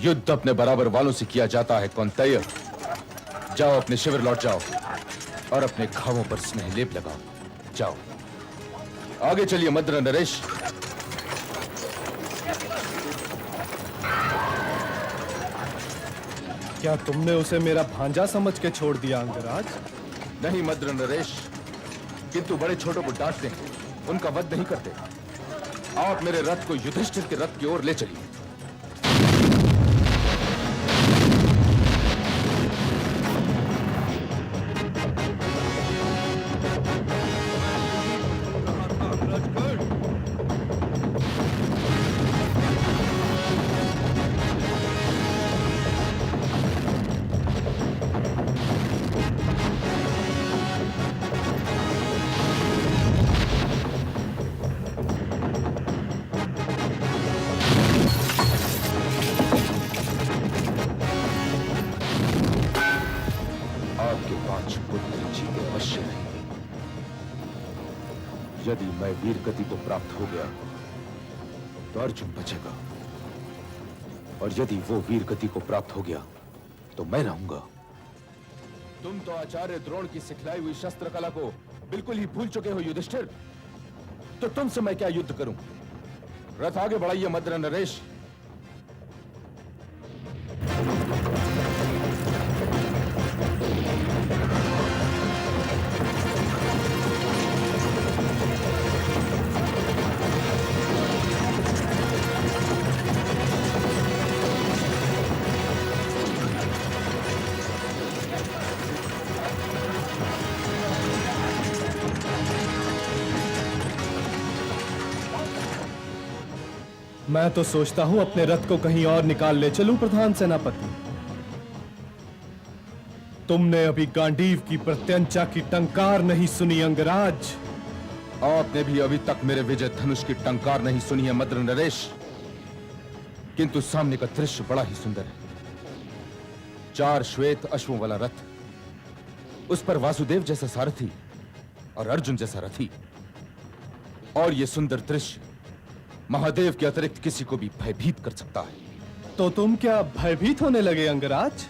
युद्ध अपने बराबर वालों से किया जाता है कौंतेय। जाओ, अपने शिविर लौट जाओ और अपने घावों पर स्नेह लेप लगाओ। जाओ, आगे चलिए मद्र नरेश। क्या तुमने उसे मेरा भांजा समझ के छोड़ दिया अंगराज? नहीं मद्र नरेश, किंतु बड़े छोटों को डांटते हैं, उनका वध नहीं करते। आप मेरे रथ को युधिष्ठिर के रथ की ओर ले चलिए। आपके 5 पुत्र जीते अवश्य रहेंगे। यदि मैं वीरगति को प्राप्त हो गया तो अर्जुन बचेगा, और यदि वो वीरगति को प्राप्त हो गया तो मैं रहूंगा। तुम तो आचार्य द्रोण की सिखलाई हुई शस्त्र कला को बिल्कुल ही भूल चुके हो युधिष्ठिर। तो तुमसे मैं क्या युद्ध करूं? रथ आगे बढ़ाइए मद्र नरेश। मैं तो सोचता हूं अपने रथ को कहीं और निकाल ले चलूं प्रधान सेनापति। तुमने अभी गांडीव की प्रत्यंचा की टंकार नहीं सुनी अंगराज। आपने भी अभी तक मेरे विजय धनुष की टंकार नहीं सुनी है मद्र नरेश, किंतु सामने का दृश्य बड़ा ही सुंदर है। 4 श्वेत अश्वों वाला रथ, उस पर वासुदेव जैसा सारथी और अर्जुन जैसा रथी। और यह सुंदर दृश्य महादेव के अतिरिक्त किसी को भी भयभीत कर सकता है। तो तुम क्या भयभीत होने लगे अंगराज?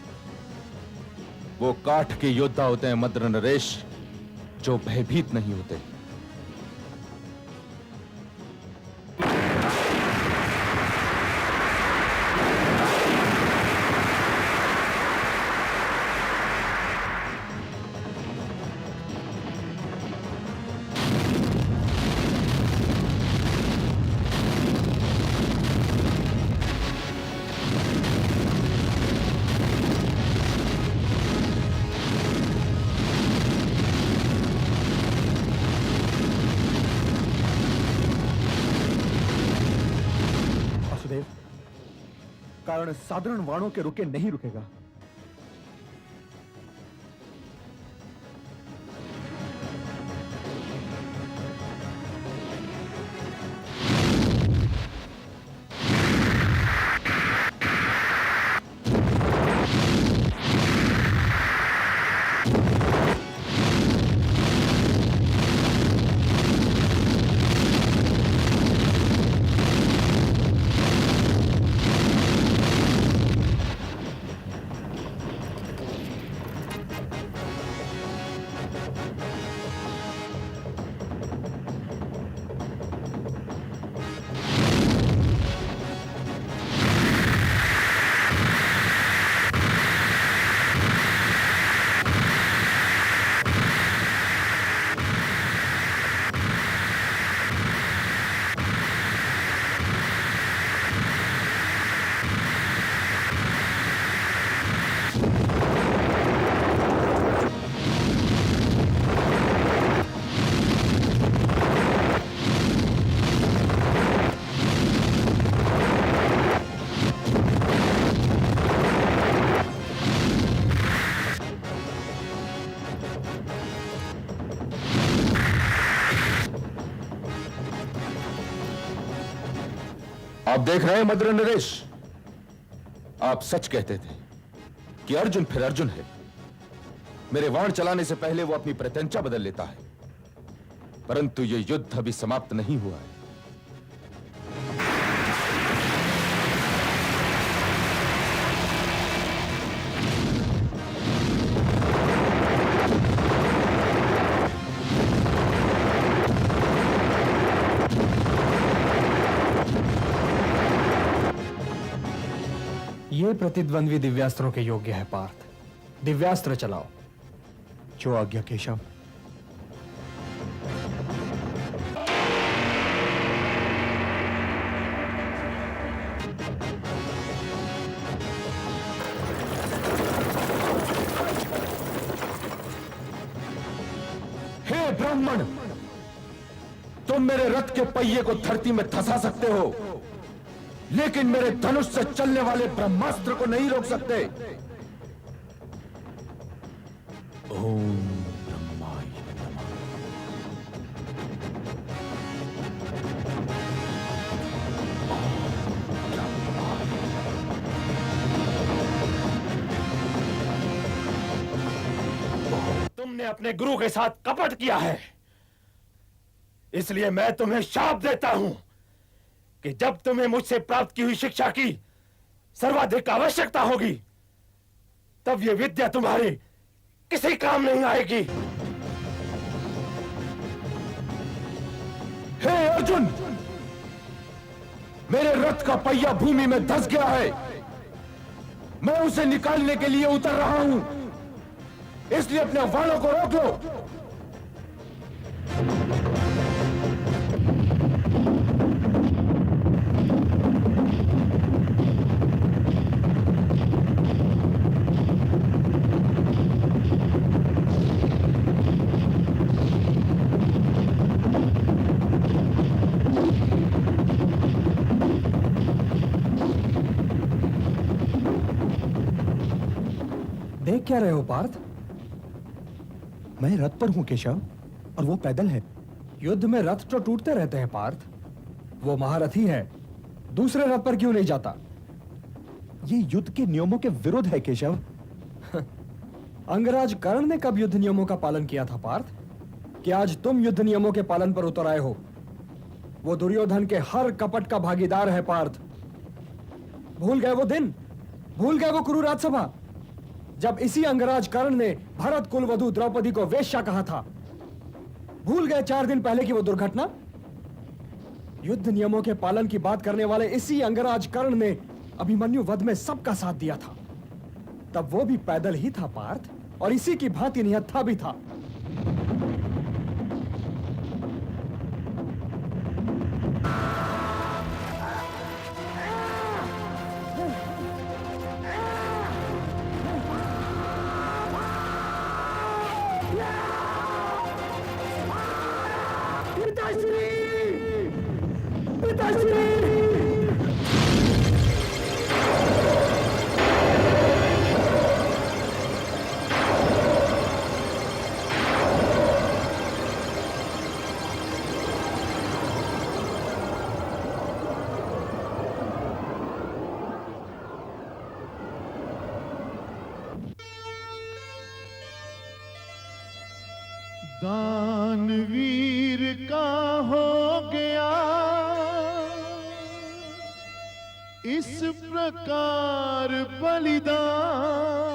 वो काठ के योद्धा होते हैं मद्र नरेश, जो भयभीत नहीं होते। कारण साधारण वाणों के रुके नहीं रुकेगा। आप देख रहे हैं मद्र नरेश, आप सच कहते थे कि अर्जुन फिर अर्जुन है। मेरे वाण चलाने से पहले वो अपनी प्रत्यंचा बदल लेता है, परंतु यह युद्ध अभी समाप्त नहीं हुआ है। ये प्रतिद्वंद्वी दिव्यास्त्रों के योग्य है पार्थ। दिव्यास्त्र चलाओ। जो आज्ञा केशव। हे ब्राह्मण, तुम मेरे रथ के पहिए को धरती में धंसा सकते हो, लेकिन मेरे धनुष से चलने वाले ब्रह्मास्त्र को नहीं रोक सकते। ओम ब्रह्माय नमः। तुमने अपने गुरु के साथ कपट किया है, इसलिए मैं तुम्हें शाप देता हूं कि जब तुम्हें मुझसे प्राप्त की हुई शिक्षा की सर्वाधिक आवश्यकता होगी, तब यह विद्या तुम्हारे किसी काम नहीं आएगी। हे अर्जुन, मेरे रथ का पहिया भूमि में धंस गया है। मैं उसे निकालने के लिए उतर रहा हूं, इसलिए अपने बाणों को रोक लो। देख क्या रहे हो पार्थ? मैं रथ पर हूं केशव, और वो पैदल है। युद्ध में रथ तो टूटते रहते हैं पार्थ। वो महारथी है, दूसरे रथ पर क्यों नहीं जाता? ये युद्ध के नियमों के विरुद्ध है केशव। अंगराज कर्ण ने कब युद्ध नियमों का पालन किया था पार्थ? कि आज तुम युद्ध नियमों के पालन पर उतर आए हो? वो दुर्योधन के हर कपट का भागीदार है पार्थ। भूल गए वो दिन? भूल गए वो कुरु राजसभा, जब इसी अंगराज कर्ण ने भरत कुलवधु द्रौपदी को वेश्या कहा था? भूल गए 4 दिन पहले की वो दुर्घटना? युद्ध नियमों के पालन की बात करने वाले इसी अंगराज कर्ण ने अभिमन्यु वध में सबका साथ दिया था। तब वो भी पैदल ही था पार्थ, और इसी की भांति निहत्था भी था। दानवीर का हो गया इस प्रकार बलिदान,